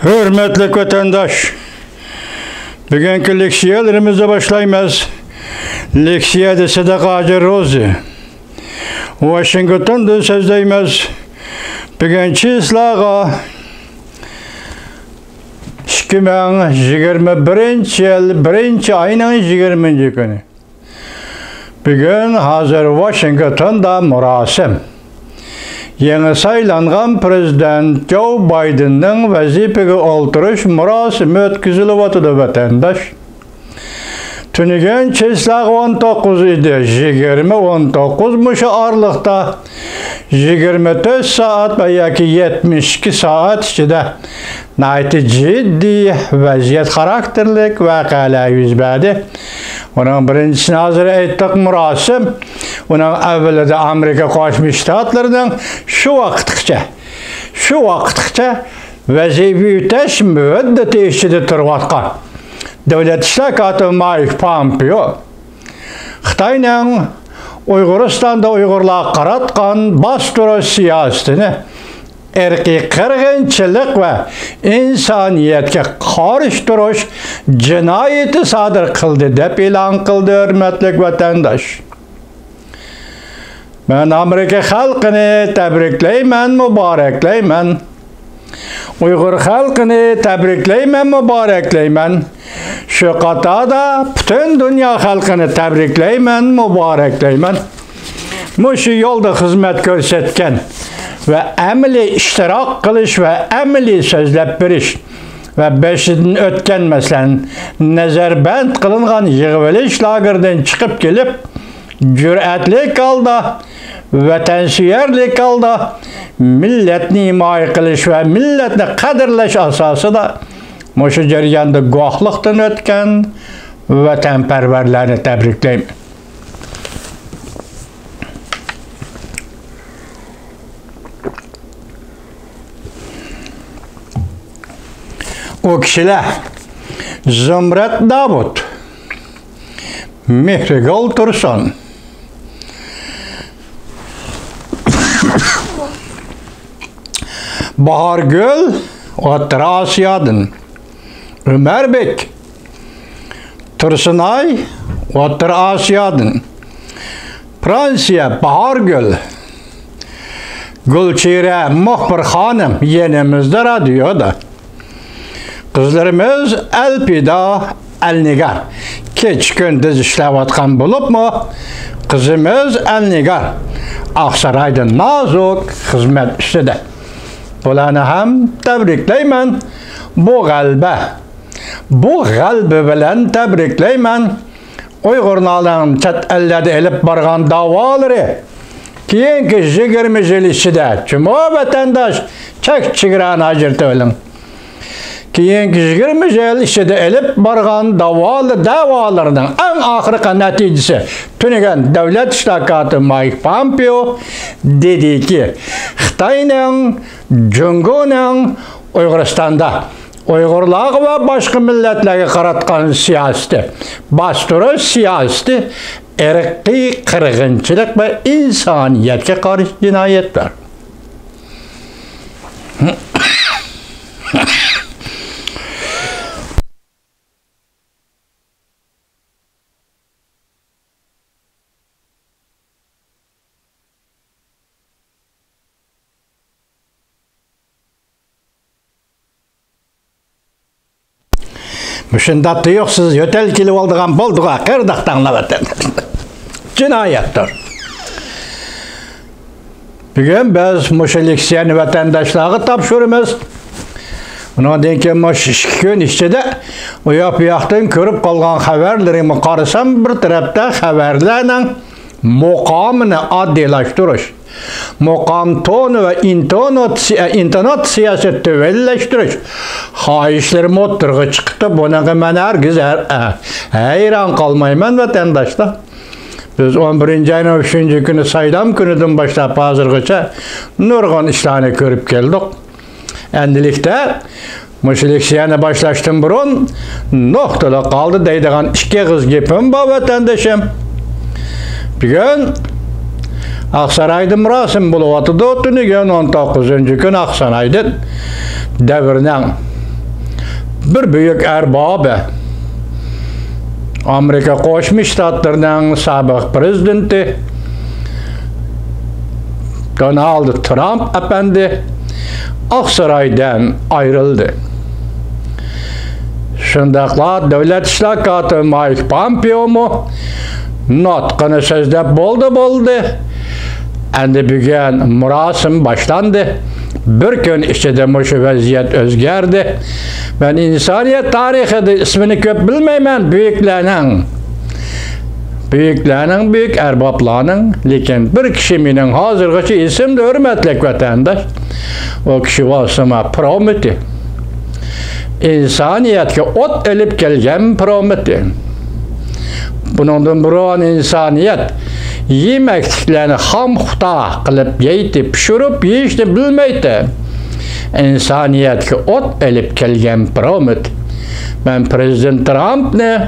Hürmetli vatandaş, bugünkü leksiyalarımıza başlaymaz. Leksiya dese de Hacı Rozi. Washington'da sözdeymez. Bugünkü islağa 2021 yıl 1 ayının 20. günü. Bugün hazır Washington'da murasim. Yeni saylanğan prezident Joe Biden'ın vazifege olturuş murasimi ötküzülüp otudu vatandaş. Tünügen çeslaq 19 idi, 20-19 muşu arlıqda 24 saat ve yaki 72 saat içinde naiti ciddi vaziyet karakterlik vakala yüz verdi. Onun birincisini hazır ettik murasim. Onun evveli de Amerika Koşmuş Ştatlarının şu vakitçe vazife yüteş müddeti işçide turvatkan Devlet İşlakatı Mike Pompeo Xitay'nın Uyguristan'da Uygurluğa qaratqan bastırı siyasetini erki qırgınçılık ve insaniyetke qarşı duruş cinayeti sadır kıldı dep ilan kıldı hürmetlik vatandaş. Ben Amerika halkını tebrikleymen, mübarekleymen. Uygur halkını tebrikleymen, mübarekleymen. Şu qatada bütün dünya halkını tebrikleymen, mübarekleymen. Muşu yolda hizmet görsetken ve emli iştirak kılış ve emli sözlep biriş ve beşidin ötken meselen nezerbent kılıngan yığveliş lagırdan çıkıp gelip cüretli kaldı, vatanseverlik kaldı, milletni himaye kılış ve milletni kadirleş asası da muşu jarayanda guahlıktan ötken vatanperverlerini tebrikleyim. O kişiler Zümret Davut, Mihrigal Tursun, Bahar Gül, Otra Asya'dın, Ömer Bek, Tursunay, Otra Asya'dın, Fransiya, Bahar Gül, Gülçire Muhbir Hanım yenimizde radyoda. Kızlarımız Elpida Elnigar. Keç gündüz işlevatkan bulup mu? Kızımız Elnigar. Aksaray'da nazuk hizmet üstüde. Bulanı hem tebrikleymen. Bu galbe bilen tebrikleymen. Uygurnaların çat ellerde elip bargan davaları. Kiyinki 20 yıl içinde. Cuma vatandaş çek çıgıran acırtı ölüm. Kiyinki 20 yıl içinde elip bargan davalarının en ahırkı neticesi tünügen devlet işlakatı Mike Pompeo dedi ki Xitay'nın, Cungu'nun Uyguristan'da Uygurlar ve başka milletleri qaratqan siyaseti, bastırı siyaseti, erki kırgınçılık ve insaniyetke karşı cinayetler. Müşindatı yoksuz ötel kilip olduğun bolduğa kırdaktanla vatandaş. Cinayettir. Bugün biz müşeliksiyeni vatandaşlığı tapşırımız. Bunun denki müş 2 gün içinde uyap-uyaqtan körüp kalgan haberlerimi qarısam bir tarafta haberlerle muqamını addilaştırış. Muqam tonu ve internet siyaseti tüvelleştiriş. Hayişlerim oturgu çıktı. Buna ben herkes hayran kalmayman vatandaşlar. Biz 11. ayın 3. günü saylam günüdün başlayıp hazırgıça nurgun işlerini körüp geldik. Endilikte müşeliksiyeni başlaştım burun noktada kaldı deydiğin 2 kız gepim var vatandaşım. Bugün Aksaray'da murasim bulup atıdı, tünügen 19. gün Aksaray'da devirden bir büyük erbabı, Amerika Qo'shma Shtatlarining sobiq prezidenti Donald Trump efendi Oqsaroydan ayrıldı. Shundaqla Davlat ishlar kotibi Mike Pompeo mu nutqini so'zlab bo'ldi. Endi bugun murosim boshlandı. Bir kun ichida shu vaziyat o'zgardi. Ben insoniyat tarixida ismini ko'p bilmayman büyüklerinin, büyük erbaplarının, lekin bir kishi mening hozirgacha esimda, hurmatli vatandosh. O kishi Osama Prometi. İnsaniyatga o't elib kelgan Prometi. Bundan biron insoniyat yemekliklarni ham xudo qilib yeydi, pishirib yeyishni bilmaydi. İnsaniyatga o't elib kelgan Prometi. Ben Prezident Trumpni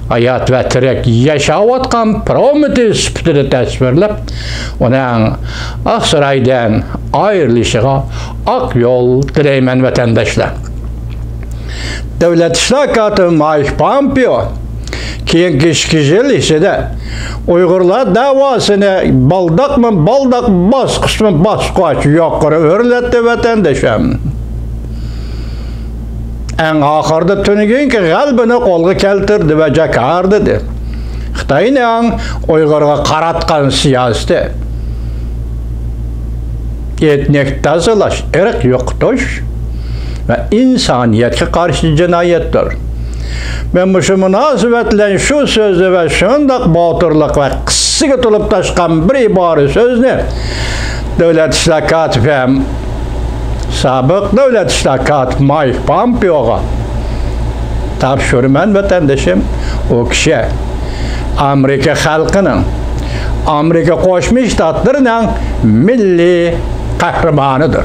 hayat ve tirik yaşayotgan Prometi sifatida tasvirlab, uning Oqsaroydan ayrilishiga oq yo'l tilayman vatandoshlar. Davlat ishlar kotibi Mike Pompeo keyingi 2 yil ichida Uyg'urlar davosini baldak bosqich yuqori o'rlatdi vatandoshlar. En ahırda tünügünki qalbini qo'lga keltirdi ve jakar dedi. Xitoyning Uyg'urga qaratgan siyosati etnik tozalash, irq yo'qotish ve insoniyatga qarshi jinoyatdir. Men bu munosabat bilan shu so'zni ve shundoq botirlik ve qissiga to'lib tashqan bir ibora so'zni Davlat ishlar kotibi sobiq Davlat ishlar kotibi Mike Pompeo'ga topshiraman vatandoshim. O kishi Amerika xalqining, Amerika Qo'shma Shtatlarining milliy qahramonidir.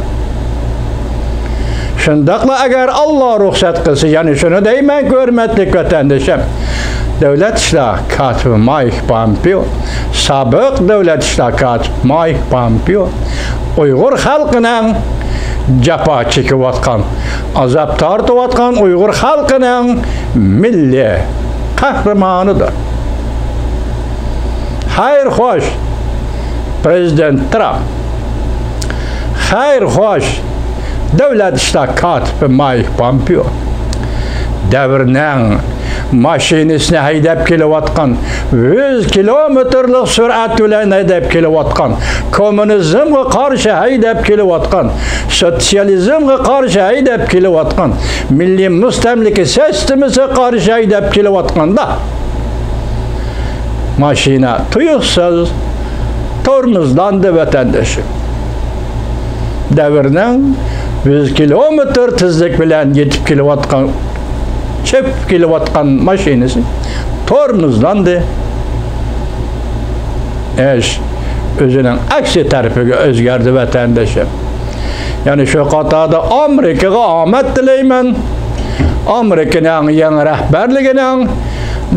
Shundaqla agar Alloh ruxsat qilsa, ya'ni shuni deyman, hurmatli vatandoshim, Davlat ishlar kotibi Mike Pompeo, sobiq Davlat ishlar kotibi Mike Pompeo Uyg'ur xalqining jafo chekayotgan, azob tortayotgan Uyg'ur xalqining milliy qahramonidir. Xayr xo'sh, Prezident Trump. Xayr xo'sh, Davlat ishlar kotibi Mike Pompeo. Davrning mashinasini haydab kelayotgan, 100 kilometrlik surat bilan haydab kelayotgan, kommunizmga qarshi haydab kelayotgan, sotsializmga qarshi haydab kelayotgan, milliy mustamlika sistemiga qarshi haydab kelayotganda mashina tuyuqsiz tormozlandi vatandoshim. Davrning 100 kilometr tezlik bilan yetib kelayotgan, çöp kilovatkan maşinesi tormozlandı. Özünün aksi tarafiga o'zgardi vatandoshim. Yani şu qatorda Amerikaga omad tilayman. Amerikaning yangi rahbarligining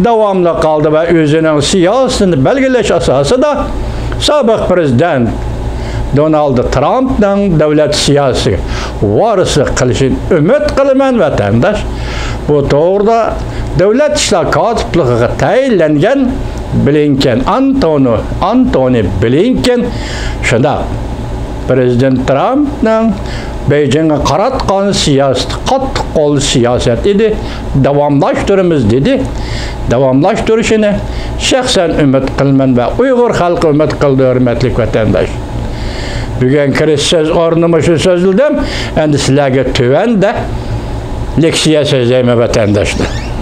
davomli qoldi va o'zining siyosatini belgilash asosida sobiq prezident Donald Trump'ning davlat siyosiga varislik qilishini umid qilaman vatandosh. Bu to'g'rida Davlat ishlar kotibligiga tayinlangan Antony Blinken shunda Prezident Trump'ning Beijing'e qaratgan siyosati qattiq qo'l siyosat edi. Davomlashtiramiz dedi. Davomlashtirishini shaxsan umid qilaman va Uyg'ur xalqi umid qildi, hurmatli vatandosh. Bugun kirish so'z o'rnima shu so'zladim. Endi sizlarga tuvanda leksiya so'zlayman vatandoshlar.